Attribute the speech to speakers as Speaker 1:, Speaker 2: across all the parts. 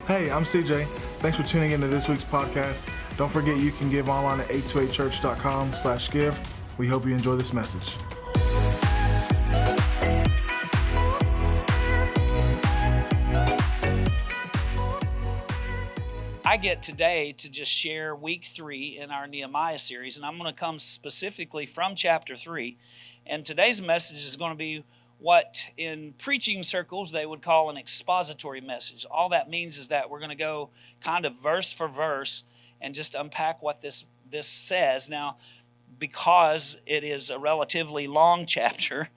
Speaker 1: Hey, I'm CJ. Thanks for tuning into this week's podcast. Don't forget you can give online at 828church.com/give. We hope you enjoy this message.
Speaker 2: I get today to just share week 3 in our Nehemiah series, and I'm going to come specifically from chapter 3. And today's message is going to be what in preaching circles they would call an expository message. All that means is that we're going to go kind of verse for verse and just unpack what this says. Now, because it is a relatively long chapter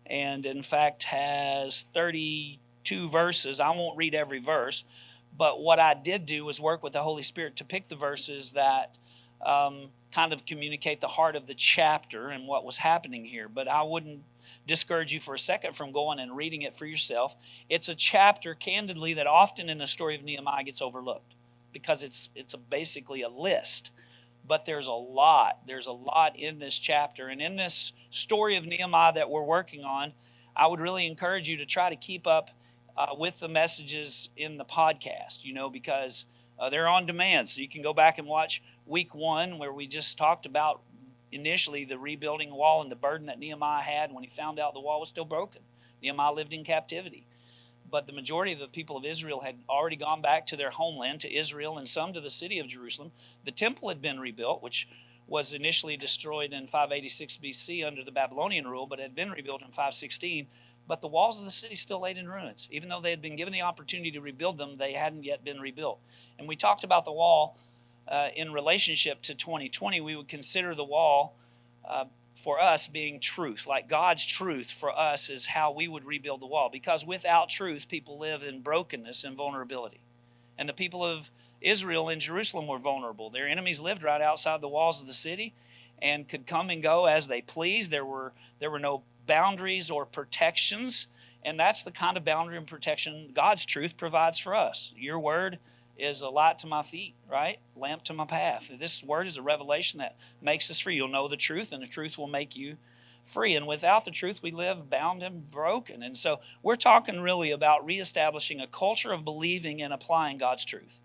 Speaker 2: and in fact has 32 verses, I won't read every verse. But what I did do was work with the Holy Spirit to pick the verses that kind of communicate the heart of the chapter and what was happening here. But I wouldn't discourage you for a second from going and reading it for yourself. It's a chapter, candidly, that often in the story of Nehemiah gets overlooked because it's basically a list. But there's a lot in this chapter. And in this story of Nehemiah that we're working on, I would really encourage you to try to keep up with the messages in the podcast, because they're on demand. So you can go back and watch week 1 where we just talked about initially the rebuilding wall and the burden that Nehemiah had when he found out the wall was still broken. Nehemiah lived in captivity. But the majority of the people of Israel had already gone back to their homeland, to Israel, and some to the city of Jerusalem. The temple had been rebuilt, which was initially destroyed in 586 BC under the Babylonian rule, but had been rebuilt in 516. But the walls of the city still laid in ruins. Even though they had been given the opportunity to rebuild them, they hadn't yet been rebuilt. And we talked about the wall in relationship to 2020. We would consider the wall for us being truth. Like God's truth for us is how we would rebuild the wall. Because without truth, people live in brokenness and vulnerability. And the people of Israel in Jerusalem were vulnerable. Their enemies lived right outside the walls of the city and could come and go as they pleased. There were no boundaries or protections, and that's the kind of boundary and protection God's truth provides for us. Your word is a light to my feet, right? Lamp to my path. This word is a revelation that makes us free. You'll know the truth, and the truth will make you free. And without the truth, we live bound and broken. And so we're talking really about reestablishing a culture of believing and applying God's truth.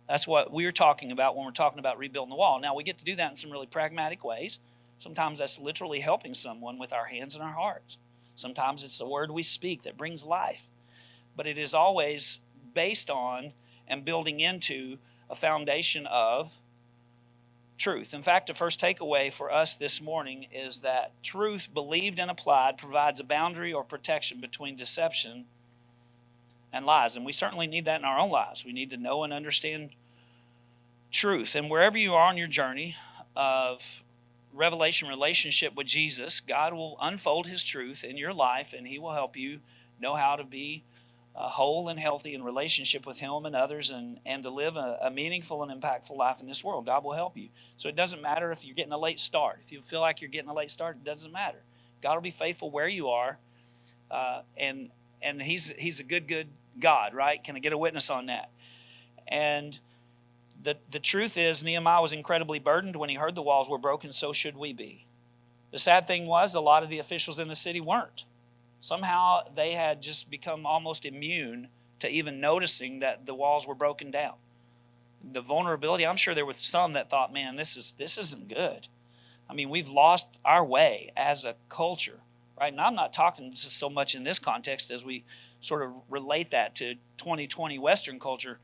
Speaker 2: That's what we're talking about when we're talking about rebuilding the wall. Now, we get to do that in some really pragmatic ways. Sometimes that's literally helping someone with our hands and our hearts. Sometimes it's the word we speak that brings life. But it is always based on and building into a foundation of truth. In fact, the first takeaway for us this morning is that truth believed and applied provides a boundary or protection between deception and lies. And we certainly need that in our own lives. We need to know and understand truth. And wherever you are on your journey of revelation relationship with Jesus, God will unfold his truth in your life, and he will help you know how to be whole and healthy in relationship with him and others, and to live a meaningful and impactful life in this world. God will help you. So it doesn't matter if you're getting a late start. If you feel like you're getting a late start, it doesn't matter. God will be faithful where you are, and he's a good God, right? Can I get a witness on that? And the truth is, Nehemiah was incredibly burdened when he heard the walls were broken. So should we be. The sad thing was, a lot of the officials in the city weren't. Somehow they had just become almost immune to even noticing that the walls were broken down. The vulnerability, I'm sure there were some that thought, man, this isn't good. I mean, we've lost our way as a culture, right? And I'm not talking just so much in this context as we sort of relate that to 2020 Western culture.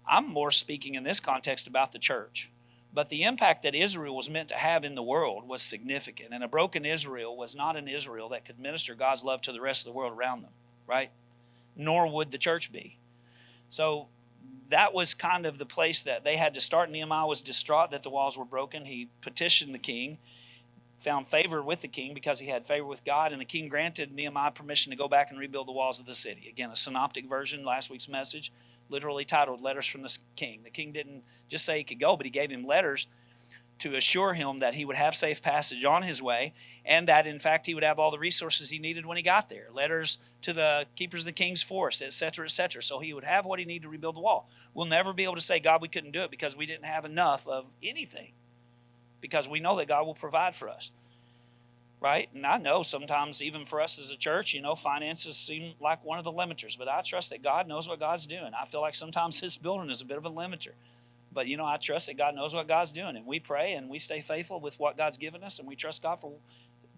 Speaker 2: I'm more speaking in this context about the church. But the impact that Israel was meant to have in the world was significant. And a broken Israel was not an Israel that could minister God's love to the rest of the world around them, right? Nor would the church be. So that was kind of the place that they had to start. Nehemiah was distraught that the walls were broken. He petitioned the king, found favor with the king because he had favor with God, and the king granted Nehemiah permission to go back and rebuild the walls of the city. Again, a synoptic version, last week's message, literally titled Letters from the King. The king didn't just say he could go, but he gave him letters to assure him that he would have safe passage on his way, and that, in fact, he would have all the resources he needed when he got there. Letters to the keepers of the king's forest, et cetera, so he would have what he needed to rebuild the wall. We'll never be able to say, God, we couldn't do it because we didn't have enough of anything, because we know that God will provide for us. right? And I know sometimes even for us as a church, finances seem like one of the limiters, but I trust that God knows what God's doing. I feel like sometimes this building is a bit of a limiter, but I trust that God knows what God's doing, and we pray and we stay faithful with what God's given us, and we trust God for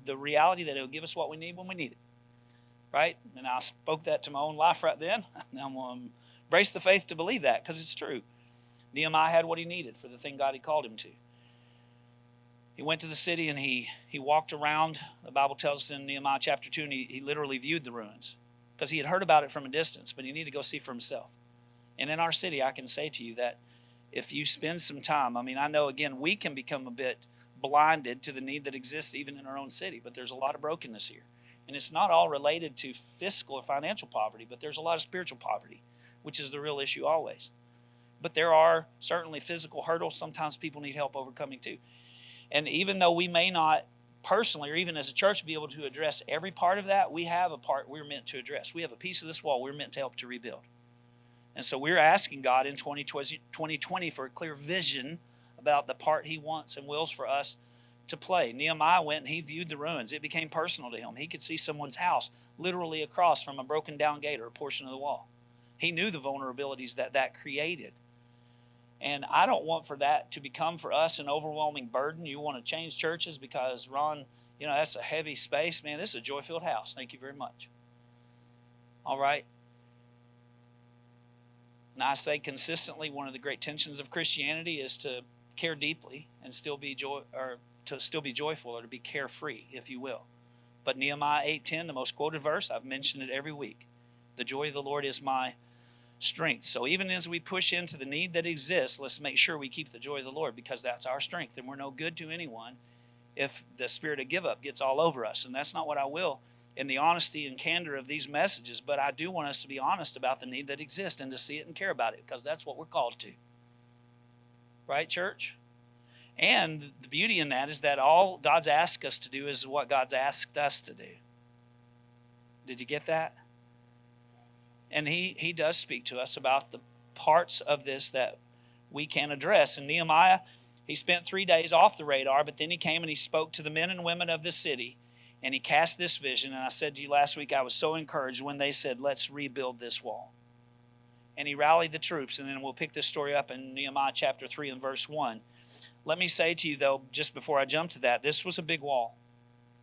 Speaker 2: the reality that He'll give us what we need when we need it, right? And I spoke that to my own life right then. Now I'm going to embrace the faith to believe that, because it's true. Nehemiah had what he needed for the thing God had called him to. He went to the city and he walked around. The Bible tells us in Nehemiah chapter 2, and he literally viewed the ruins, because he had heard about it from a distance, but he needed to go see for himself. And in our city, I can say to you that if you spend some time, I know, again, we can become a bit blinded to the need that exists even in our own city, but there's a lot of brokenness here. And it's not all related to fiscal or financial poverty, but there's a lot of spiritual poverty, which is the real issue always. But there are certainly physical hurdles sometimes people need help overcoming too. And even though we may not personally or even as a church be able to address every part of that, we have a part we're meant to address. We have a piece of this wall we're meant to help to rebuild. And so we're asking God in 2020 for a clear vision about the part He wants and wills for us to play. Nehemiah went and he viewed the ruins. It became personal to him. He could see someone's house literally across from a broken down gate or a portion of the wall. He knew the vulnerabilities that created. And I don't want for that to become for us an overwhelming burden. You want to change churches because, Ron, that's a heavy space. Man, this is a joy-filled house. Thank you very much. All right. And I say consistently, one of the great tensions of Christianity is to care deeply and still be joyful, or to be carefree, if you will. But Nehemiah 8:10, the most quoted verse, I've mentioned it every week. The joy of the Lord is my strength. So even as we push into the need that exists, let's make sure we keep the joy of the Lord, because that's our strength. And we're no good to anyone if the spirit of give up gets all over us. And that's not what I will in the honesty and candor of these messages. But I do want us to be honest about the need that exists and to see it and care about it, because that's what we're called to. Right, church? And the beauty in that is that all God's asked us to do is what God's asked us to do. Did you get that? And he does speak to us about the parts of this that we can address. And Nehemiah, he spent 3 days off the radar, but then he came and he spoke to the men and women of the city, and he cast this vision. And I said to you last week, I was so encouraged when they said, let's rebuild this wall. And he rallied the troops, and then we'll pick this story up in Nehemiah chapter 3 and verse 1. Let me say to you, though, just before I jump to that, this was a big wall.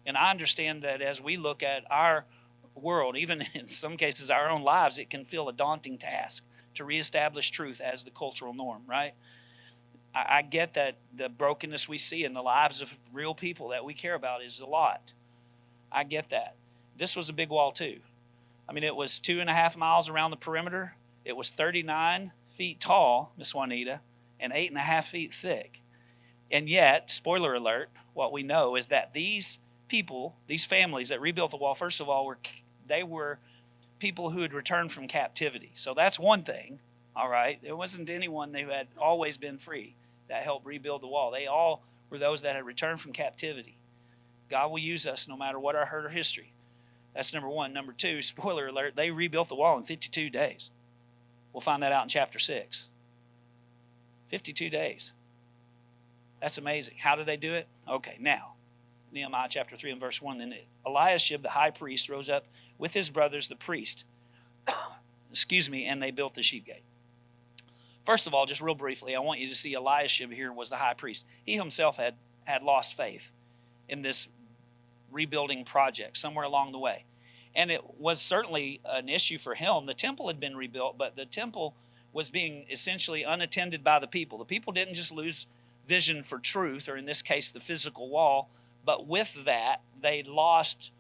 Speaker 2: And I understand that as we look at our world, even in some cases our own lives, it can feel a daunting task to reestablish truth as the cultural norm, right? I get that the brokenness we see in the lives of real people that we care about is a lot. I get that. This was a big wall too. It was 2.5 miles around the perimeter. It was 39 feet tall, Miss Juanita, and 8.5 feet thick. And yet, spoiler alert, what we know is that these people, these families that rebuilt the wall, first of all, they were people who had returned from captivity. So that's one thing, all right? There wasn't anyone who had always been free that helped rebuild the wall. They all were those that had returned from captivity. God will use us no matter what our hurt or history. That's number one. Number two, spoiler alert, they rebuilt the wall in 52 days. We'll find that out in chapter 6. 52 days. That's amazing. How did they do it? Okay, now, Nehemiah chapter 3 and verse 1. Then Eliashib, the high priest, rose up with his brothers, the priest, and they built the sheep gate. First of all, just real briefly, I want you to see Eliashib here was the high priest. He himself had lost faith in this rebuilding project somewhere along the way. And it was certainly an issue for him. The temple had been rebuilt, but the temple was being essentially unattended by the people. The people didn't just lose vision for truth, or in this case, the physical wall, but with that, they lost,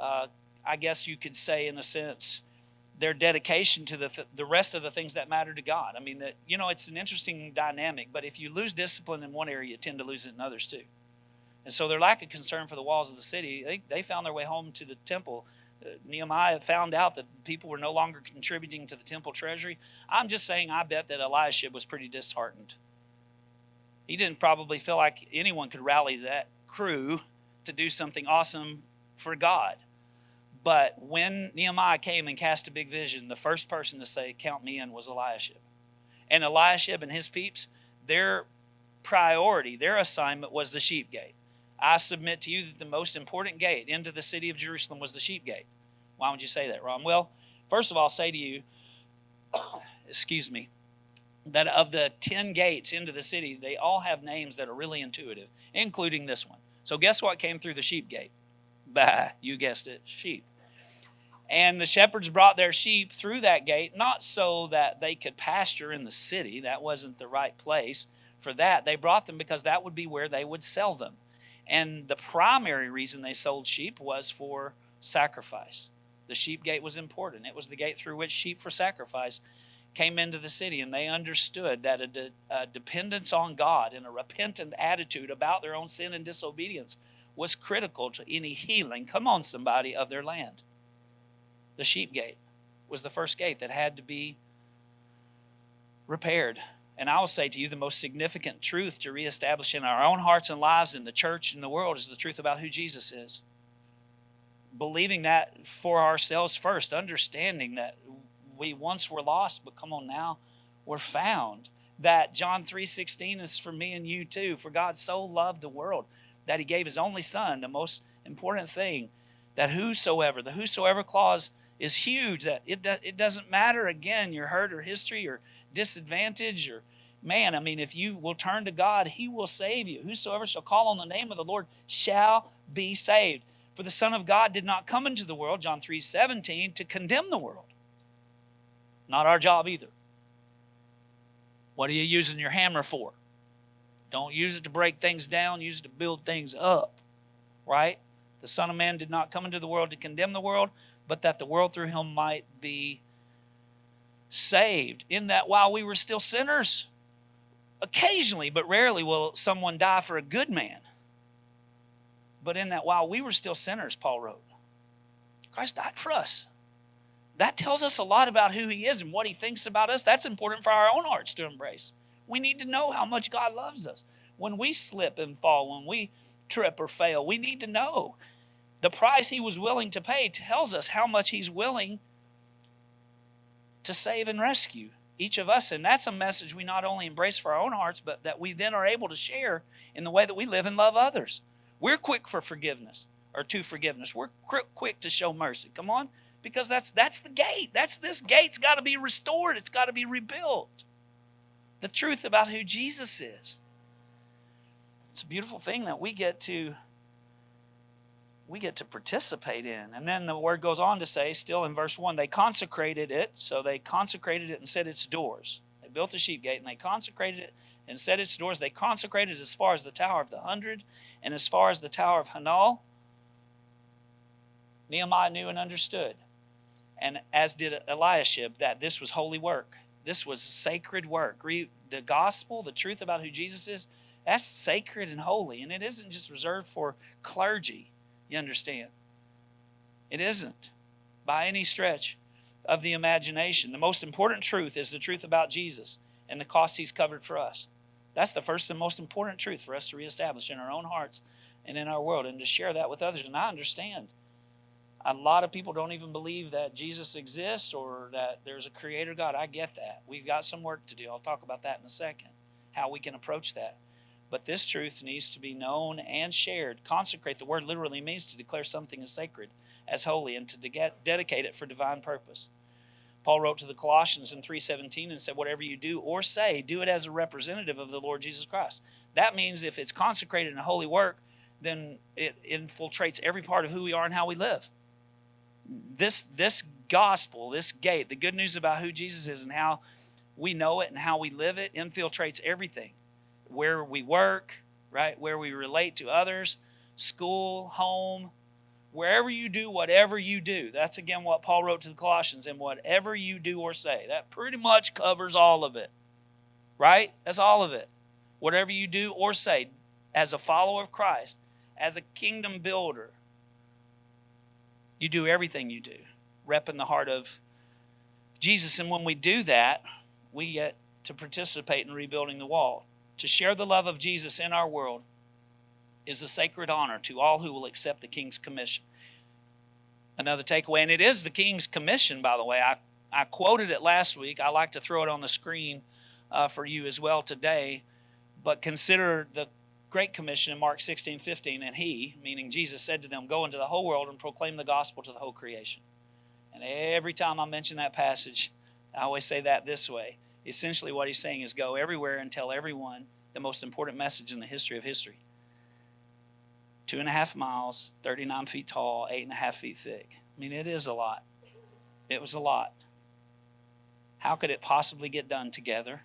Speaker 2: I guess you could say in a sense, their dedication to the rest of the things that matter to God. It's an interesting dynamic, but if you lose discipline in one area, you tend to lose it in others too. And so their lack of concern for the walls of the city, they found their way home to the temple. Nehemiah found out that people were no longer contributing to the temple treasury. I'm just saying, I bet that Eliashib was pretty disheartened. He didn't probably feel like anyone could rally that crew to do something awesome for God. But when Nehemiah came and cast a big vision, the first person to say, count me in, was Eliashib. And Eliashib and his peeps, their priority, their assignment was the sheep gate. I submit to you that the most important gate into the city of Jerusalem was the sheep gate. Why would you say that, Ron? Well, first of all, I'll say to you, excuse me, that of the 10 gates into the city, they all have names that are really intuitive, including this one. So guess what came through the sheep gate? Bah, you guessed it, sheep. And the shepherds brought their sheep through that gate, not so that they could pasture in the city. That wasn't the right place for that. They brought them because that would be where they would sell them. And the primary reason they sold sheep was for sacrifice. The sheep gate was important. It was the gate through which sheep for sacrifice came into the city, and they understood that a dependence on God and a repentant attitude about their own sin and disobedience was critical to any healing, come on somebody, of their land. The sheep gate was the first gate that had to be repaired. And I will say to you, the most significant truth to reestablish in our own hearts and lives, in the church, in the world, is the truth about who Jesus is. Believing that for ourselves first, understanding that we once were lost, but come on now, we're found. That John 3:16 is for me and you too. For God so loved the world that he gave his only son. The most important thing, that whosoever, the whosoever clause is huge. That it doesn't matter, again, your hurt or history or disadvantage or man. I mean, if you will turn to God, he will save you. Whosoever shall call on the name of the Lord shall be saved. For the Son of God did not come into the world, John 3:17, to condemn the world. Not our job either. What are you using your hammer for? Don't use it to break things down. Use it to build things up. Right? The Son of Man did not come into the world to condemn the world, but that the world through him might be saved. In that while we were still sinners, occasionally, but rarely, will someone die for a good man. But in that while we were still sinners, Paul wrote, Christ died for us. That tells us a lot about who he is and what he thinks about us. That's important for our own hearts to embrace. We need to know how much God loves us. When we slip and fall, when we trip or fail, we need to know the price he was willing to pay tells us how much he's willing to save and rescue each of us. And that's a message we not only embrace for our own hearts, but that we then are able to share in the way that we live and love others. We're quick for forgiveness, or to forgiveness. We're quick to show mercy. Come on. Because that's the gate. This gate's got to be restored. It's got to be rebuilt. The truth about who Jesus is. It's a beautiful thing that we get to participate in. And then the word goes on to say, still in verse 1, they consecrated it. So they consecrated it and set its doors. They built the sheep gate and they consecrated it and set its doors. They consecrated as far as the Tower of the 100 and as far as the Tower of Hanal. Nehemiah knew and understood, and as did Eliashib, that this was holy work. This was sacred work. The gospel, the truth about who Jesus is, that's sacred and holy. And it isn't just reserved for clergy, you understand. It isn't by any stretch of the imagination. The most important truth is the truth about Jesus and the cost he's covered for us. That's the first and most important truth for us to reestablish in our own hearts and in our world, and to share that with others. And I understand a lot of people don't even believe that Jesus exists or that there's a creator God. I get that. We've got some work to do. I'll talk about that in a second, how we can approach that. But this truth needs to be known and shared. Consecrate, the word literally means to declare something as sacred, as holy, and to dedicate it for divine purpose. Paul wrote to the Colossians in 3:17 and said, whatever you do or say, do it as a representative of the Lord Jesus Christ. That means if it's consecrated in a holy work, then it infiltrates every part of who we are and how we live. This gospel, this gate, the good news about who Jesus is and how we know it and how we live it, infiltrates everything. Where we work, right? Where we relate to others, school, home, wherever you do, whatever you do. That's again what Paul wrote to the Colossians, and whatever you do or say. That pretty much covers all of it, right? That's all of it. Whatever you do or say as a follower of Christ, as a kingdom builder, you do everything you do, repping the heart of Jesus. And when we do that, we get to participate in rebuilding the wall. To share the love of Jesus in our world is a sacred honor to all who will accept the King's commission. Another takeaway, and it is the King's commission, by the way. I quoted it last week. I like to throw it on the screen for you as well today. But consider the Great Commission in Mark 16:15, and he, meaning Jesus, said to them, go into the whole world and proclaim the gospel to the whole creation. And every time I mention that passage, I always say that this way. Essentially what he's saying is go everywhere and tell everyone the most important message in the history of history. 2.5 miles, 39 feet tall, 8.5 feet thick. I mean, it is a lot. It was a lot. How could it possibly get done together?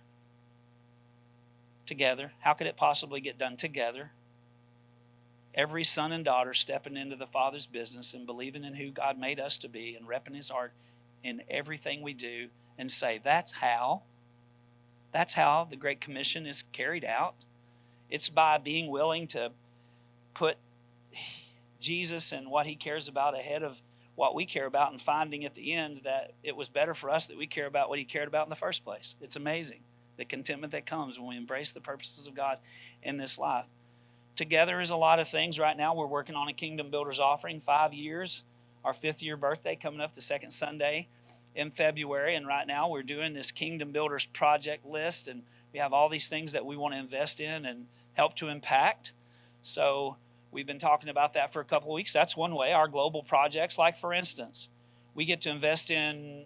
Speaker 2: Together. How could it possibly get done together? Every son and daughter stepping into the Father's business and believing in who God made us to be and repping his heart in everything we do and say, that's how the Great Commission is carried out. It's by being willing to put Jesus and what he cares about ahead of what we care about and finding at the end that it was better for us that we care about what he cared about in the first place. It's amazing, the contentment that comes when we embrace the purposes of God in this life. Together is a lot of things. Right now we're working on a Kingdom Builders offering, 5 years, our 5th year birthday coming up the second Sunday in February. And right now we're doing this Kingdom Builders project list, and we have all these things that we want to invest in and help to impact. So we've been talking about that for a couple of weeks. That's one way. Our global projects, like for instance, we get to invest in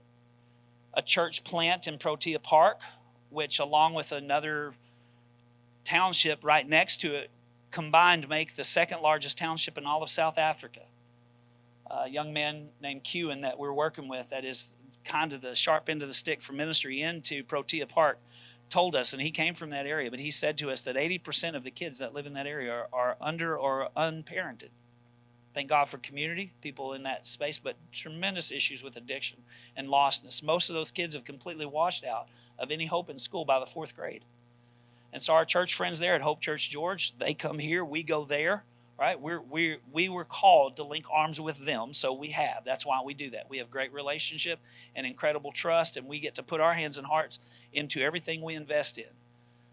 Speaker 2: a church plant in Protea Park, which along with another township right next to it, combined make the second largest township in all of South Africa. A young man named Kewen that we're working with, that is kind of the sharp end of the stick for ministry into Protea Park, told us, and he came from that area, but he said to us that 80% of the kids that live in that area are under or unparented. Thank God for community, people in that space, but tremendous issues with addiction and lostness. Most of those kids have completely washed out of any hope in school by the 4th grade. And so our church friends there at Hope Church George, they come here, we go there, right? We were called to link arms with them, so we have. That's why we do that. We have great relationship and incredible trust, and we get to put our hands and hearts into everything we invest in.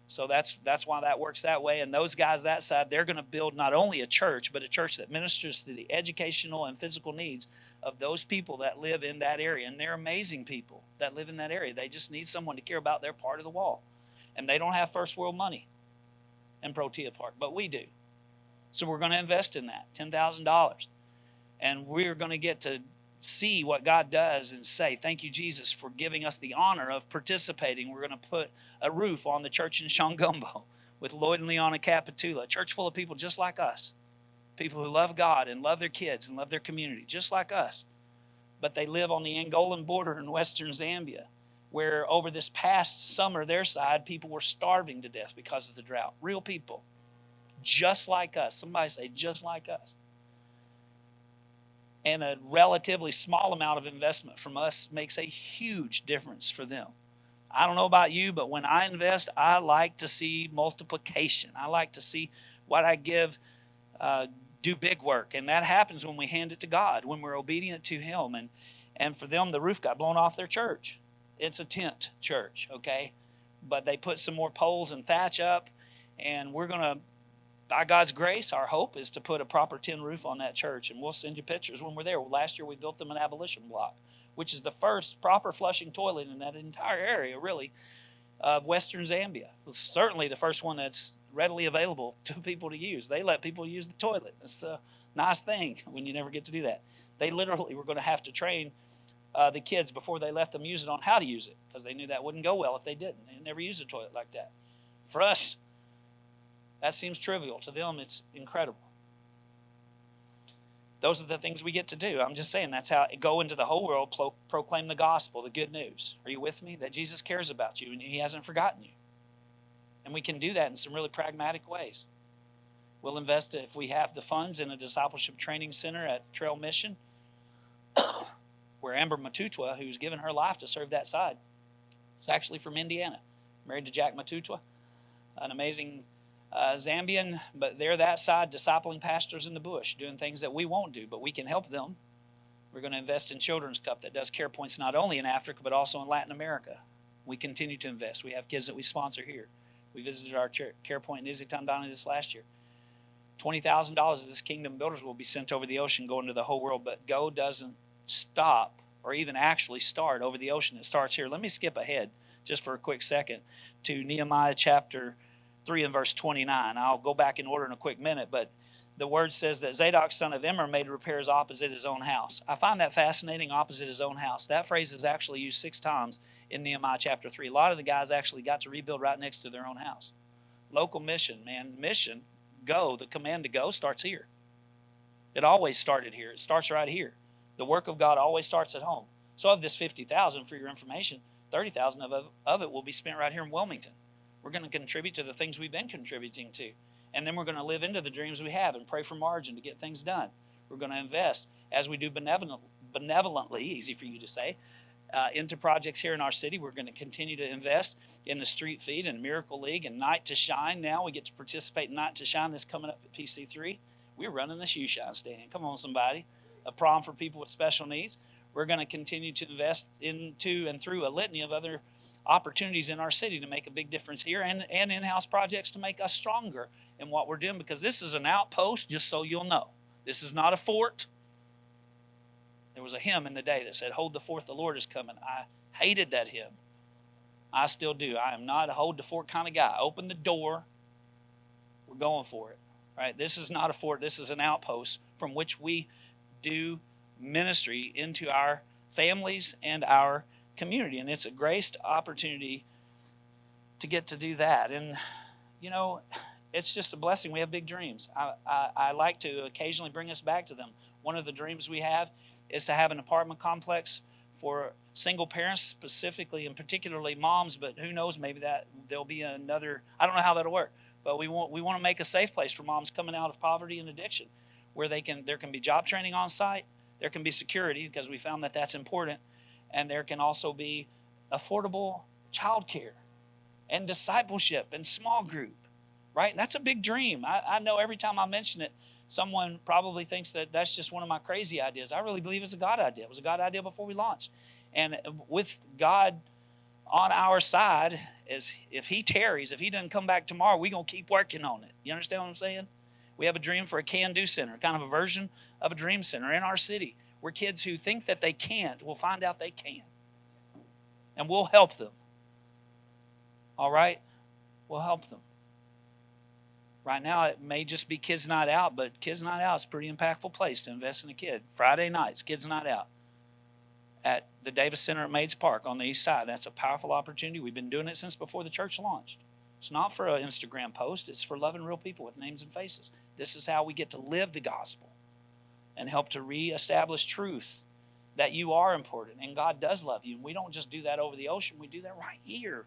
Speaker 2: So that's why that works that way. And those guys that side, they're going to build not only a church, but a church that ministers to the educational and physical needs of those people that live in that area. And they're amazing people that live in that area. They just need someone to care about their part of the wall. And they don't have first world money in Protea Park, but we do. So we're going to invest in that, $10,000. And we're going to get to see what God does and say, thank you, Jesus, for giving us the honor of participating. We're going to put a roof on the church in Shangombo with Lloyd and Leona Capitula, a church full of people just like us, people who love God and love their kids and love their community, just like us. But they live on the Angolan border in western Zambia, where over this past summer, their side, people were starving to death because of the drought. Real people, just like us. Somebody say, just like us. And a relatively small amount of investment from us makes a huge difference for them. I don't know about you, but when I invest, I like to see multiplication. I like to see what I give do big work. And that happens when we hand it to God, when we're obedient to him. And for them, the roof got blown off their church. It's a tent church, okay? But they put some more poles and thatch up, and we're going to, by God's grace, our hope is to put a proper tin roof on that church, and we'll send you pictures when we're there. Last year we built them an abolition block, which is the first proper flushing toilet in that entire area, really, of western Zambia. It's certainly the first one that's readily available to people to use. They let people use the toilet. It's a nice thing when you never get to do that. They literally were going to have to train the kids before they let them use it on how to use it, because they knew that wouldn't go well if they didn't. They never used a toilet like that. For us, that seems trivial. To them, it's incredible. Those are the things we get to do. I'm just saying, that's how go into the whole world, proclaim the gospel, the good news. Are you with me? That Jesus cares about you and he hasn't forgotten you. And we can do that in some really pragmatic ways. We'll invest, if we have the funds, in a discipleship training center at Trail Mission, where Amber Matutwa, who's given her life to serve that side, is actually from Indiana, married to Jack Matutwa, an amazing Zambian, but they're that side, discipling pastors in the bush, doing things that we won't do, but we can help them. We're going to invest in Children's Cup that does care points not only in Africa, but also in Latin America. We continue to invest. We have kids that we sponsor here. We visited our care point in Isitandani this last year. $20,000 of this Kingdom Builders will be sent over the ocean, going to the whole world, but Go doesn't stop or even actually start over the ocean. It starts here. Let me skip ahead just for a quick second to Nehemiah chapter 3 and verse 29. I'll go back in order in a quick minute, but the word says that Zadok, son of Immer, made repairs opposite his own house. I find that fascinating, opposite his own house. That phrase is actually used 6 times in Nehemiah chapter 3. A lot of the guys actually got to rebuild right next to their own house. Local mission, man. Mission, go. The command to go starts here. It always started here. It starts right here. The work of God always starts at home. So of this 50,000, for your information, 30,000 of it will be spent right here in Wilmington. We're going to contribute to the things we've been contributing to. And then we're going to live into the dreams we have and pray for margin to get things done. We're going to invest, as we do benevolently, easy for you to say, into projects here in our city. We're going to continue to invest in the Street Feed and Miracle League and Night to Shine. Now we get to participate in Night to Shine that's coming up at PC3. We're running the shoe shine stand. Come on, somebody. A prom for people with special needs. We're going to continue to invest into and through a litany of other opportunities in our city to make a big difference here, and in-house projects to make us stronger in what we're doing, because this is an outpost, just so you'll know. This is not a fort. There was a hymn in the day that said, "Hold the fort, the Lord is coming." I hated that hymn. I still do. I am not a hold the fort kind of guy. Open the door. We're going for it. Right? This is not a fort. This is an outpost from which we do ministry into our families and our community. And it's a graced opportunity to get to do that. And, you know, it's just a blessing. We have big dreams. I like to occasionally bring us back to them. One of the dreams we have is to have an apartment complex for single parents specifically, and particularly moms, but who knows, maybe that there'll be another, I don't know how that'll work, but we want to make a safe place for moms coming out of poverty and addiction, where there can be job training on site, there can be security, because we found that that's important, and there can also be affordable childcare and discipleship and small group, right? And that's a big dream. I know every time I mention it, someone probably thinks that that's just one of my crazy ideas. I really believe it's a God idea. It was a God idea before we launched. And with God on our side, is if he tarries, if he doesn't come back tomorrow, we're going to keep working on it. You understand what I'm saying? We have a dream for a can-do center, kind of a version of a dream center in our city, where kids who think that they can't will find out they can. And we'll help them. All right? We'll help them. Right now, it may just be Kids Night Out, but Kids Night Out is a pretty impactful place to invest in a kid. Friday nights, Kids Night Out at the Davis Center at Maids Park on the east side. That's a powerful opportunity. We've been doing it since before the church launched. It's not for an Instagram post. It's for loving real people with names and faces. This is how we get to live the gospel and help to reestablish truth that you are important and God does love you. And we don't just do that over the ocean. We do that right here.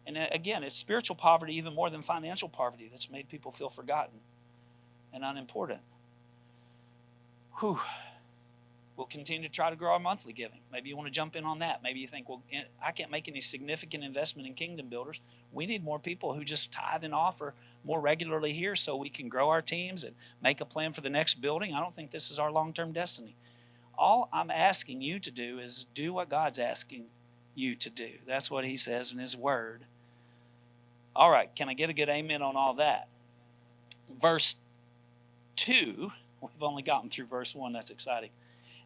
Speaker 2: And again, it's spiritual poverty even more than financial poverty that's made people feel forgotten and unimportant. Whew. We'll continue to try to grow our monthly giving. Maybe you want to jump in on that. Maybe you think, well, I can't make any significant investment in Kingdom Builders. We need more people who just tithe and offer more regularly here so we can grow our teams and make a plan for the next building. I don't think this is our long-term destiny. All I'm asking you to do is do what God's asking you to do. That's what he says in his word. All right, can I get a good amen on all that? Verse 2, we've only gotten through verse 1. That's exciting.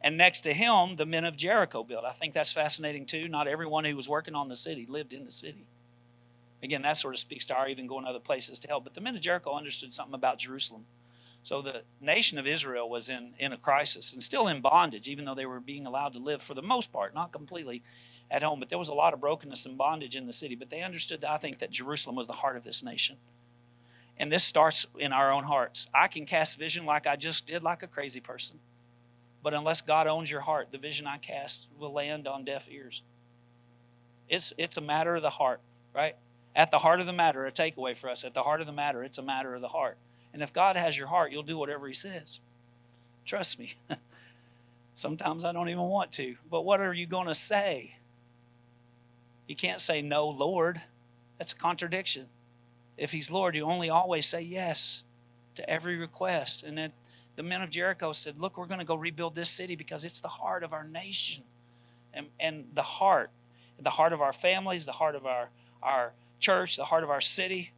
Speaker 2: And next to him, the men of Jericho built. I think that's fascinating too. Not everyone who was working on the city lived in the city. Again, that sort of speaks to our even going other places to help. But the men of Jericho understood something about Jerusalem. So the nation of Israel was in a crisis and still in bondage, even though they were being allowed to live for the most part, not completely at home. But there was a lot of brokenness and bondage in the city. But they understood, I think, that Jerusalem was the heart of this nation. And this starts in our own hearts. I can cast vision like I just did, like a crazy person. But unless God owns your heart, the vision I cast will land on deaf ears. It's a matter of the heart, right? At the heart of the matter, a takeaway for us. At the heart of the matter, it's a matter of the heart. And if God has your heart, you'll do whatever he says. Trust me. Sometimes I don't even want to. But what are you going to say? You can't say, no, Lord. That's a contradiction. If he's Lord, you only always say yes to every request. And then the men of Jericho said, look, we're going to go rebuild this city because it's the heart of our nation. And the heart of our families, the heart of our church, the heart of our city.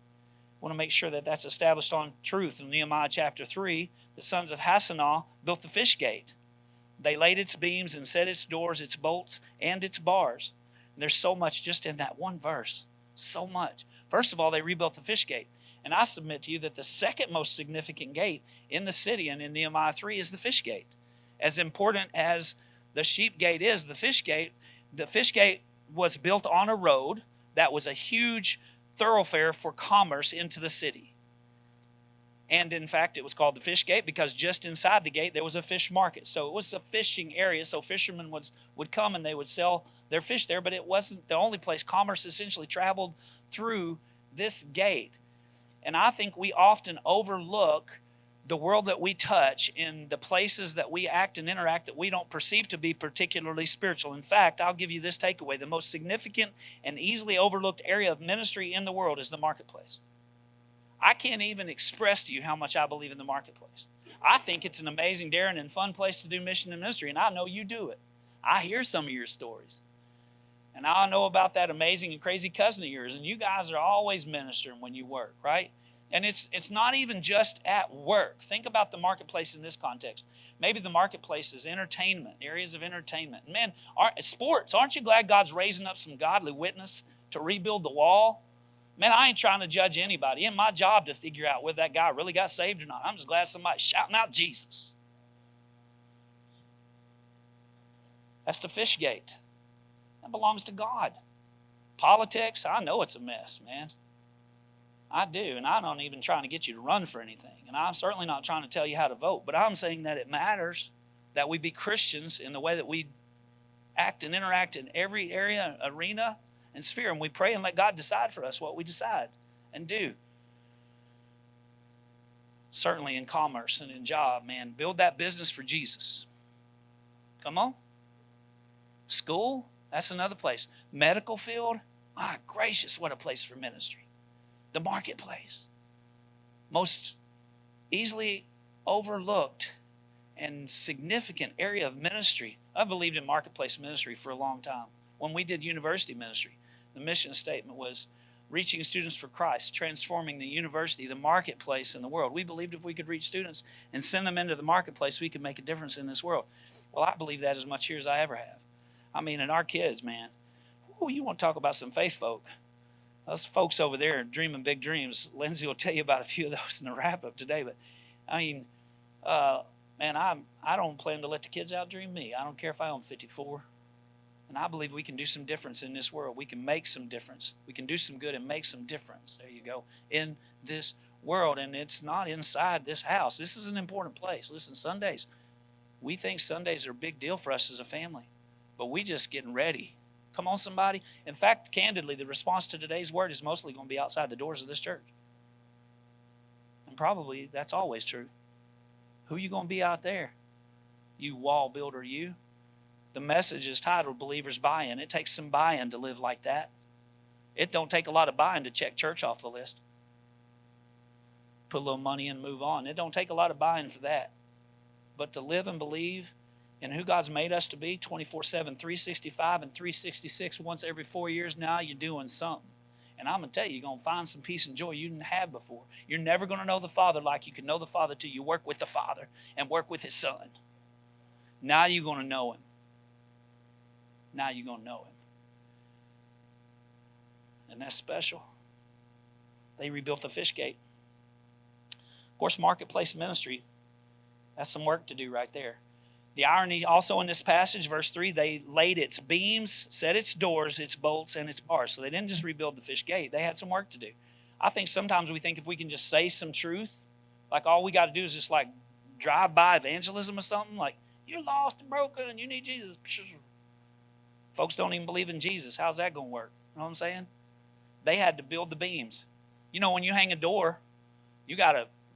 Speaker 2: We want to make sure that that's established on truth. In Nehemiah chapter 3, the sons of Hassanah built the fish gate. They laid its beams and set its doors, its bolts, and its bars. And there's so much just in that one verse. So much. First of all, they rebuilt the fish gate. And I submit to you that the second most significant gate in the city and in Nehemiah 3 is the fish gate. As important as the sheep gate is, the fish gate was built on a road that was a huge thoroughfare for commerce into the city. And in fact, it was called the fish gate because just inside the gate there was a fish market. So it was a fishing area. So fishermen would come and they would sell their fish there, but it wasn't the only place. Commerce essentially traveled through this gate. And I think we often overlook the world that we touch in the places that we act and interact that we don't perceive to be particularly spiritual. In fact, I'll give you this takeaway. The most significant and easily overlooked area of ministry in the world is the marketplace. I can't even express to you how much I believe in the marketplace. I think it's an amazing, daring, and fun place to do mission and ministry, and I know you do it. I hear some of your stories. And I know about that amazing and crazy cousin of yours, and you guys are always ministering when you work, right? And it's not even just at work. Think about the marketplace in this context. Maybe the marketplace is entertainment, areas of entertainment. Man, sports, aren't you glad God's raising up some godly witness to rebuild the wall? Man, I ain't trying to judge anybody. It ain't my job to figure out whether that guy really got saved or not. I'm just glad somebody's shouting out Jesus. That's the fish gate. That belongs to God. Politics, I know it's a mess, man. I do, and I'm not even trying to get you to run for anything. And I'm certainly not trying to tell you how to vote, but I'm saying that it matters that we be Christians in the way that we act and interact in every area, arena, and sphere. And we pray and let God decide for us what we decide and do. Certainly in commerce and in job, man, build that business for Jesus. Come on. School, that's another place. Medical field, my gracious, what a place for ministry. The marketplace. Most easily overlooked and significant area of ministry. I believed in marketplace ministry for a long time. When we did university ministry, the mission statement was reaching students for Christ, transforming the university, the marketplace in the world. We believed if we could reach students and send them into the marketplace, we could make a difference in this world. Well, I believe that as much here as I ever have. I mean, and our kids, man. Ooh, you want to talk about some faith folk. Those folks over there are dreaming big dreams. Lindsay will tell you about a few of those in the wrap-up today. But, I mean, man, I don't plan to let the kids outdream me. I don't care if I own 54. And I believe we can do some difference in this world. We can make some difference. We can do some good and make some difference. There you go. In this world. And it's not inside this house. This is an important place. Listen, Sundays. We think Sundays are a big deal for us as a family. But we just getting ready. Come on, somebody. In fact, candidly, the response to today's word is mostly going to be outside the doors of this church. And probably that's always true. Who are you going to be out there? You wall builder, you. The message is titled Believers Buy-In. It takes some buy-in to live like that. It don't take a lot of buy-in to check church off the list. Put a little money in and move on. It don't take a lot of buy-in for that. But to live and believe in who God's made us to be 24/7, 365, and 366 once every 4 years, now you're doing something. And I'm going to tell you, you're going to find some peace and joy you didn't have before. You're never going to know the Father like you can know the Father till you work with the Father and work with His Son. Now you're going to know Him. Now you're going to know Him. And that's special. They rebuilt the fish gate. Of course, marketplace ministry, that's some work to do right there. The irony also in this passage, verse 3, they laid its beams, set its doors, its bolts, and its bars. So they didn't just rebuild the fish gate. They had some work to do. I think sometimes we think if we can just say some truth, like all we got to do is just like drive-by evangelism or something, like you're lost and broken and you need Jesus. Folks don't even believe in Jesus. How's that going to work? You know what I'm saying? They had to build the beams. You know, when you hang a door,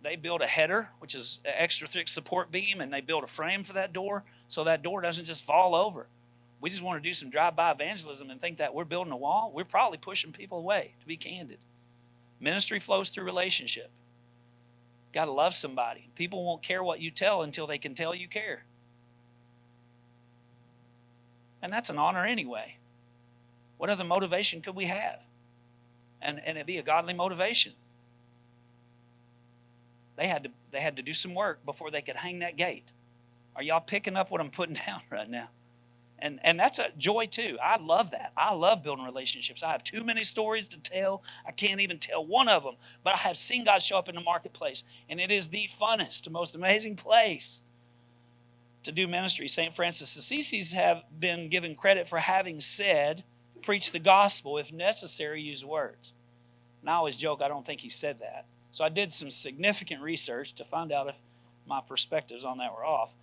Speaker 2: they build a header, which is an extra thick support beam, and they build a frame for that door so that door doesn't just fall over. We just want to do some drive-by evangelism and think that we're building a wall. We're probably pushing people away, to be candid. Ministry flows through relationship. Got to love somebody. People won't care what you tell until they can tell you care. And that's an honor anyway. What other motivation could we have? And it'd be a godly motivation. They had to do some work before they could hang that gate. Are y'all picking up what I'm putting down right now? And that's a joy too. I love that. I love building relationships. I have too many stories to tell. I can't even tell one of them. But I have seen God show up in the marketplace. And it is the funnest, most amazing place to do ministry. St. Francis of Assisi have been given credit for having said, preach the gospel, if necessary, use words. And I always joke, I don't think he said that. So I did some significant research to find out if my perspectives on that were off.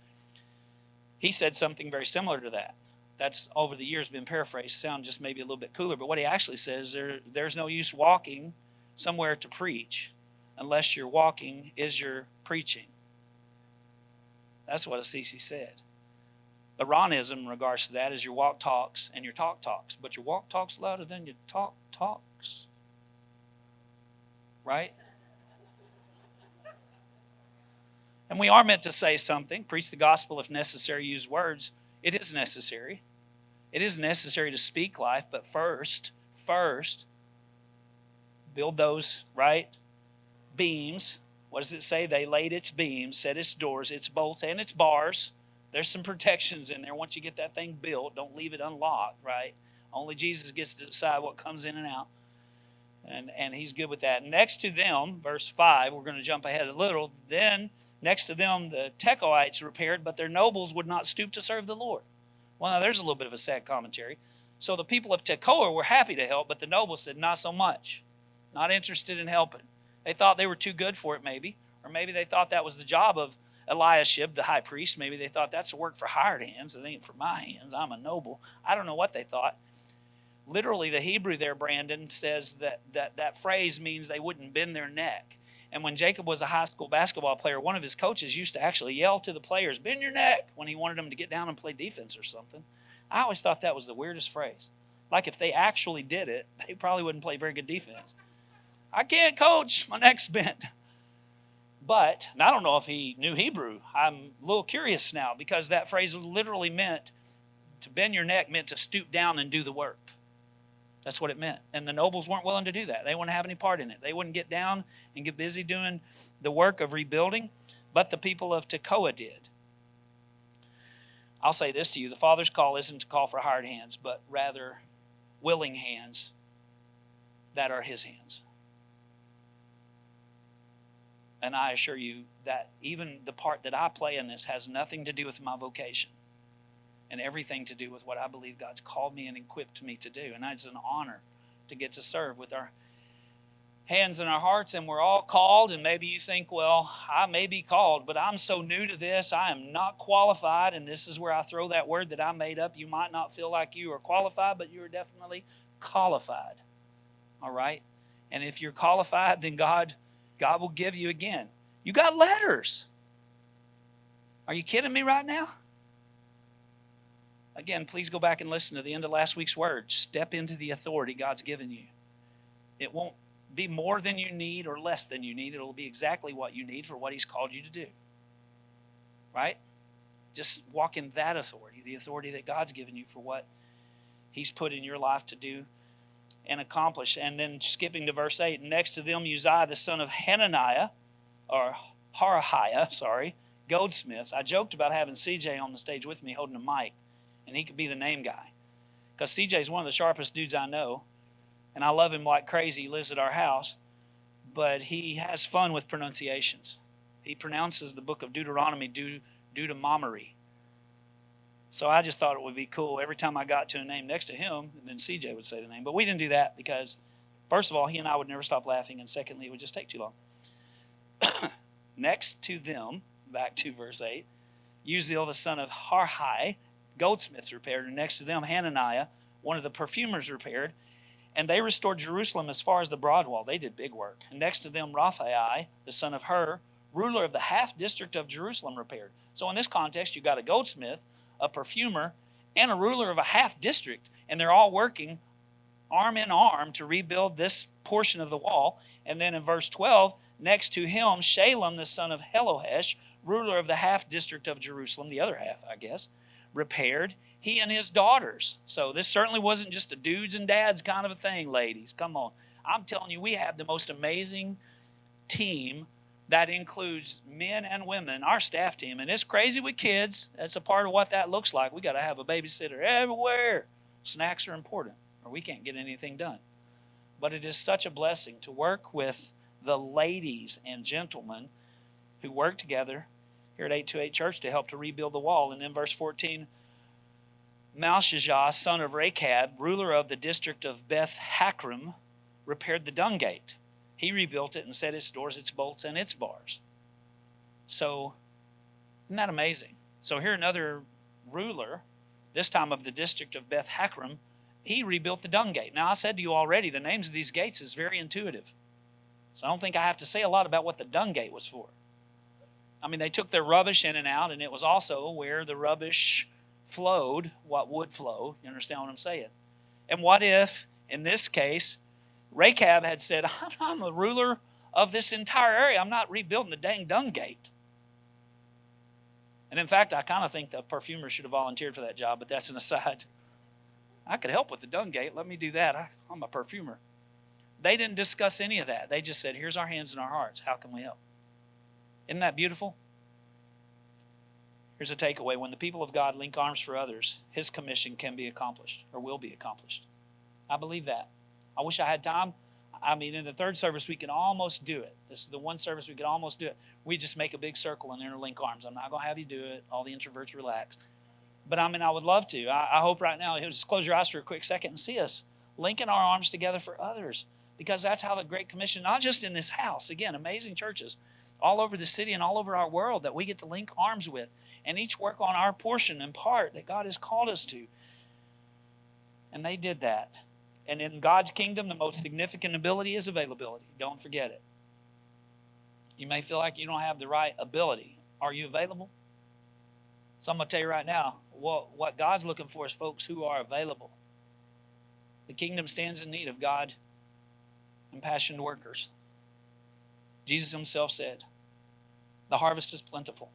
Speaker 2: He said something very similar to that. That's over the years been paraphrased, sound just maybe a little bit cooler. But what he actually says, there's no use walking somewhere to preach unless your walking is your preaching. That's what Assisi said. Iranism in regards to that is your walk talks and your talk talks. But your walk talks louder than your talk talks. Right? And we are meant to say something, preach the gospel if necessary, use words. It is necessary. It is necessary to speak life, but first, build those, right, beams. What does it say? They laid its beams, set its doors, its bolts, and its bars. There's some protections in there. Once you get that thing built, don't leave it unlocked, right? Only Jesus gets to decide what comes in and out. And he's good with that. Next to them, verse 5, we're going to jump ahead a little. Then, next to them, the Tekoites repaired, but their nobles would not stoop to serve the Lord. Well, now there's a little bit of a sad commentary. So the people of Tekoa were happy to help, but the nobles said, not so much. Not interested in helping. They thought they were too good for it, maybe. Or maybe they thought that was the job of Eliashib, the high priest. Maybe they thought that's a work for hired hands. It ain't for my hands. I'm a noble. I don't know what they thought. Literally, the Hebrew there, Brandon, says that phrase means they wouldn't bend their neck. And when Jacob was a high school basketball player, one of his coaches used to actually yell to the players, bend your neck, when he wanted them to get down and play defense or something. I always thought that was the weirdest phrase. Like if they actually did it, they probably wouldn't play very good defense. I can't coach, my neck's bent. But, and I don't know if he knew Hebrew. I'm a little curious now because that phrase literally meant to bend your neck meant to stoop down and do the work. That's what it meant. And the nobles weren't willing to do that. They wouldn't have any part in it. They wouldn't get down and get busy doing the work of rebuilding, but the people of Tekoa did. I'll say this to you. The Father's call isn't to call for hired hands, but rather willing hands that are his hands. And I assure you that even the part that I play in this has nothing to do with my vocation and everything to do with what I believe God's called me and equipped me to do. And it's an honor to get to serve with our hands in our hearts, and we're all called. And maybe you think, well, I may be called, but I'm so new to this, I am not qualified. And this is where I throw that word that I made up. You might not feel like you are qualified, but you are definitely qualified. All right? And if you're qualified, then God will give you again. You got letters. Are you kidding me right now? Again, please go back and listen to the end of last week's word. Step into the authority God's given you. It won't be more than you need or less than you need. It'll be exactly what you need for what he's called you to do. Right? Just walk in that authority, the authority that God's given you for what he's put in your life to do and accomplish. And then skipping to verse 8, next to them Uzziah, the son of Hananiah, or Harahiah, goldsmiths. I joked about having CJ on the stage with me holding a mic, and he could be the name guy. Because CJ is one of the sharpest dudes I know, and I love him like crazy. He lives at our house, but he has fun with pronunciations. He pronounces the book of Deuteronomy Deuteronomy. So I just thought it would be cool every time I got to a name next to him, and then CJ would say the name. But we didn't do that because, first of all, he and I would never stop laughing, and secondly, it would just take too long. Next to them, back to verse 8, Uzziel the son of Harhai, goldsmiths repaired, and next to them Hananiah, one of the perfumers, repaired, and they restored Jerusalem as far as the broad wall. They did big work. And next to them Raphael, the son of Hur, ruler of the half district of Jerusalem, repaired. So in this context, you got a goldsmith, a perfumer, and a ruler of a half district, and they're all working arm in arm to rebuild this portion of the wall. And then in verse 12, next to him, Shalem, the son of Helohesh, ruler of the half district of Jerusalem, the other half, I guess, repaired, he and his daughters. So this certainly wasn't just a dudes and dads kind of a thing, ladies. Come on. I'm telling you, we have the most amazing team that includes men and women, our staff team. And it's crazy with kids. That's a part of what that looks like. We got to have a babysitter everywhere. Snacks are important, or we can't get anything done. But it is such a blessing to work with the ladies and gentlemen who work together here at 828 Church to help to rebuild the wall. And in verse 14, Malchijah, son of Rechab, ruler of the district of Beth Hakram, repaired the dung gate. He rebuilt it and set its doors, its bolts, and its bars. So, isn't that amazing? So here another ruler, this time of the district of Beth Hakram, he rebuilt the dung gate. Now, I said to you already, the names of these gates is very intuitive. So I don't think I have to say a lot about what the dung gate was for. I mean, they took their rubbish in and out, and it was also where the rubbish flowed, what would flow. You understand what I'm saying? And what if, in this case, Rechab had said, I'm the ruler of this entire area. I'm not rebuilding the dang dung gate. And in fact, I kind of think the perfumer should have volunteered for that job, but that's an aside. I could help with the dung gate. Let me do that. I'm a perfumer. They didn't discuss any of that. They just said, here's our hands and our hearts. How can we help? Isn't that beautiful? Here's a takeaway. When the people of God link arms for others, His commission can be accomplished or will be accomplished. I believe that. I wish I had time. I mean, in the third service, we can almost do it. This is the one service we could almost do it. We just make a big circle and interlink arms. I'm not going to have you do it. All the introverts relax. But I mean, I would love to. I hope right now, just close your eyes for a quick second and see us linking our arms together for others. Because that's how the Great Commission, not just in this house, again, amazing churches all over the city and all over our world that we get to link arms with and each work on our portion and part that God has called us to. And they did that. And in God's kingdom, the most significant ability is availability. Don't forget it. You may feel like you don't have the right ability. Are you available? So I'm going to tell you right now, what God's looking for is folks who are available. The kingdom stands in need of God impassioned workers. Jesus Himself said, the harvest is plentiful,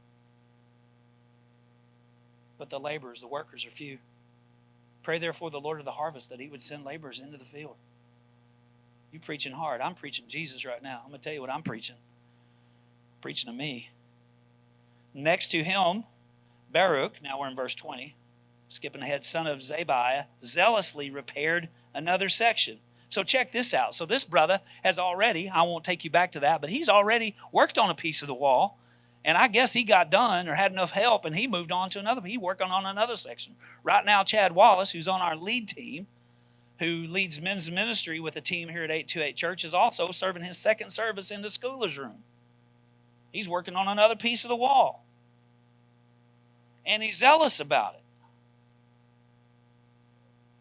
Speaker 2: but the laborers, the workers are few. Pray therefore the Lord of the harvest that He would send laborers into the field. You preaching hard. I'm preaching Jesus right now. I'm going to tell you what I'm preaching. I'm preaching to me. Next to him, Baruch, now we're in verse 20, skipping ahead, son of Zabiah, zealously repaired another section. So check this out. So this brother has already, I won't take you back to that, but he's already worked on a piece of the wall. And I guess he got done or had enough help and he moved on to another. He working on another section. Right now, Chad Wallace, who's on our lead team, who leads men's ministry with a team here at 828 Church, is also serving his second service in the schoolers room. He's working on another piece of the wall. And he's zealous about it.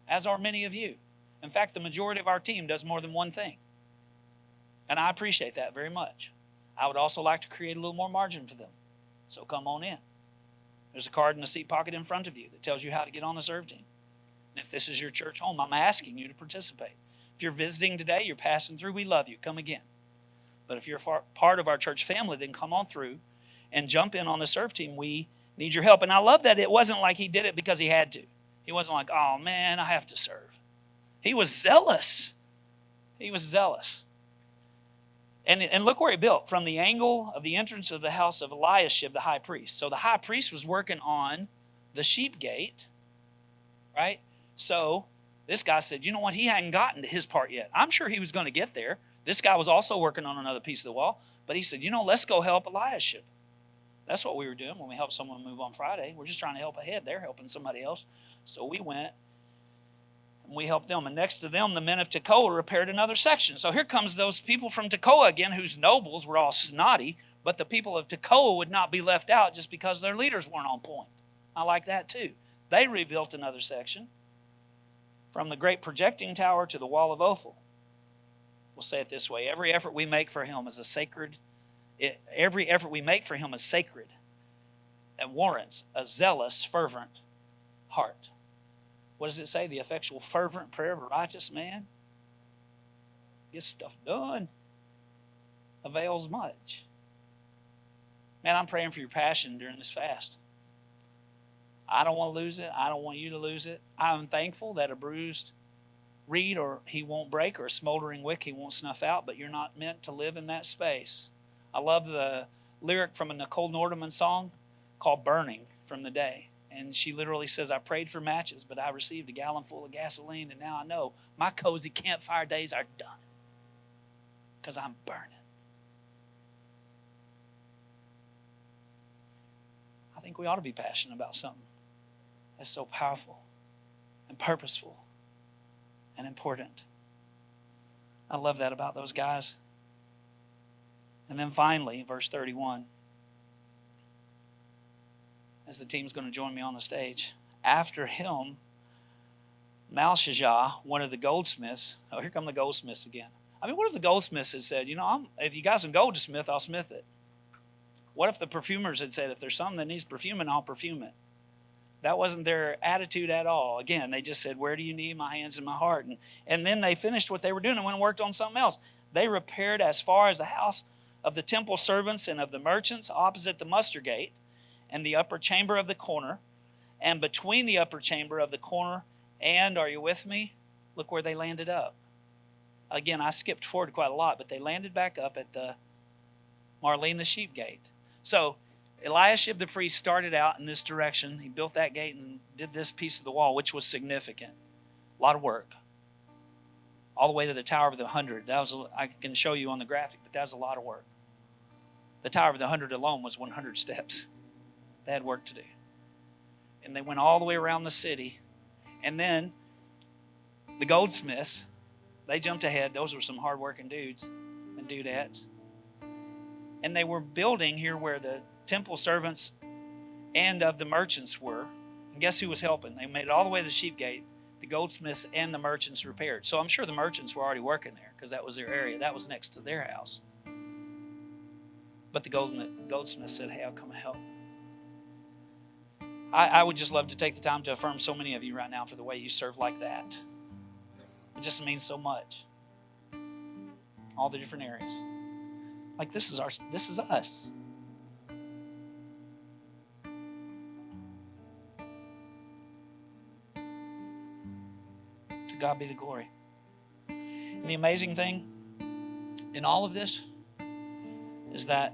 Speaker 2: As are many of you. In fact, the majority of our team does more than one thing. And I appreciate that very much. I would also like to create a little more margin for them. So come on in. There's a card in the seat pocket in front of you that tells you how to get on the serve team. And if this is your church home, I'm asking you to participate. If you're visiting today, you're passing through, we love you. Come again. But if you're part of our church family, then come on through and jump in on the serve team. We need your help. And I love that it wasn't like he did it because he had to. He wasn't like, oh man, I have to serve. He was zealous. He was zealous. And look where he built, from the angle of the entrance of the house of Eliashib, the high priest. So the high priest was working on the sheep gate, right? So this guy said, you know what? He hadn't gotten to his part yet. I'm sure he was going to get there. This guy was also working on another piece of the wall. But he said, let's go help Eliashib. That's what we were doing when we helped someone move on Friday. We're just trying to help ahead. They're helping somebody else. So we went and we helped them. And next to them, the men of Tekoa repaired another section. So here comes those people from Tekoa again, whose nobles were all snotty, but the people of Tekoa would not be left out just because their leaders weren't on point. I like that too. They rebuilt another section from the great projecting tower to the wall of Ophel. We'll say it this way. Every effort we make for him is sacred and warrants a zealous, fervent heart. What does it say? The effectual, fervent prayer of a righteous man gets stuff done. Avails much. Man, I'm praying for your passion during this fast. I don't want to lose it. I don't want you to lose it. I'm thankful that a bruised reed he won't break, or a smoldering wick he won't snuff out, but you're not meant to live in that space. I love the lyric from a Nicole Nordeman song called Burning from the Day. And she literally says, I prayed for matches, but I received a gallon full of gasoline, and now I know my cozy campfire days are done because I'm burning. I think we ought to be passionate about something that's so powerful and purposeful and important. I love that about those guys. And then finally, verse 31, as the team's going to join me on the stage, after him, Malchijah, one of the goldsmiths, oh, here come the goldsmiths again. I mean, what if the goldsmiths had said, if you got some gold to smith, I'll smith it? What if the perfumers had said, if there's something that needs perfuming, I'll perfume it? That wasn't their attitude at all. Again, they just said, where do you need my hands and my heart? And then they finished what they were doing and went and worked on something else. They repaired as far as the house of the temple servants and of the merchants opposite the muster gate and the upper chamber of the corner, and between the upper chamber of the corner and, are you with me? Look where they landed up. Again, I skipped forward quite a lot, but they landed back up at the Marlene the sheep gate. So Eliashib the priest started out in this direction. He built that gate and did this piece of the wall, which was significant. A lot of work. All the way to the Tower of the 100. I can show you on the graphic, but that was a lot of work. The Tower of the 100 alone was 100 steps. They had work to do. And they went all the way around the city. And then the goldsmiths, they jumped ahead. Those were some hard-working dudes and dudettes. And they were building here where the temple servants and of the merchants were. And guess who was helping? They made it all the way to the sheep gate. The goldsmiths and the merchants repaired. So I'm sure the merchants were already working there because that was their area. That was next to their house. But the goldsmith said, hey, I'll come and help. I would just love to take the time to affirm so many of you right now for the way you serve like that. It just means so much. All the different areas. Like this is us. To God be the glory. And the amazing thing in all of this is that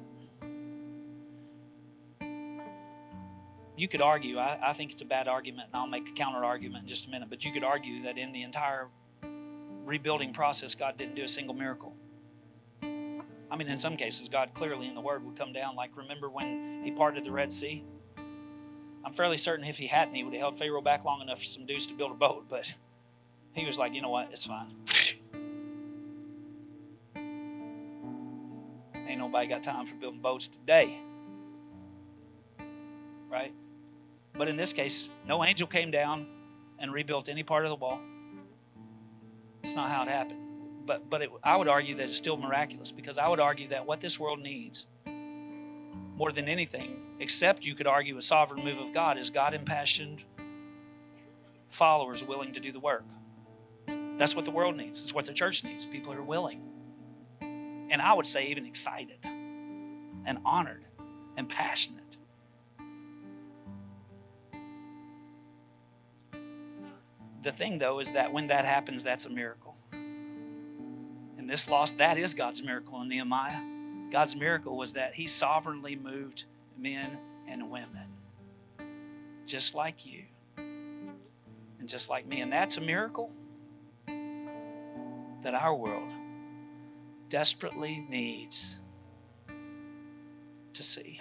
Speaker 2: you could argue, I think it's a bad argument, and I'll make a counter argument in just a minute, but you could argue that in the entire rebuilding process, God didn't do a single miracle. I mean, in some cases, God clearly in the Word would come down, like remember when He parted the Red Sea? I'm fairly certain if He hadn't, He would have held Pharaoh back long enough for some dudes to build a boat, but He was like, you know what, it's fine. Ain't nobody got time for building boats today. Right? But in this case, no angel came down and rebuilt any part of the wall. It's not how it happened. But I would argue that it's still miraculous, because I would argue that what this world needs more than anything, except you could argue a sovereign move of God, is God impassioned followers willing to do the work. That's what the world needs. It's what the church needs. People who are willing. And I would say even excited and honored and passionate. The thing, though, is that when that happens, that's a miracle. And this loss, that is God's miracle in Nehemiah. God's miracle was that He sovereignly moved men and women, just like you and just like me. And that's a miracle that our world desperately needs to see.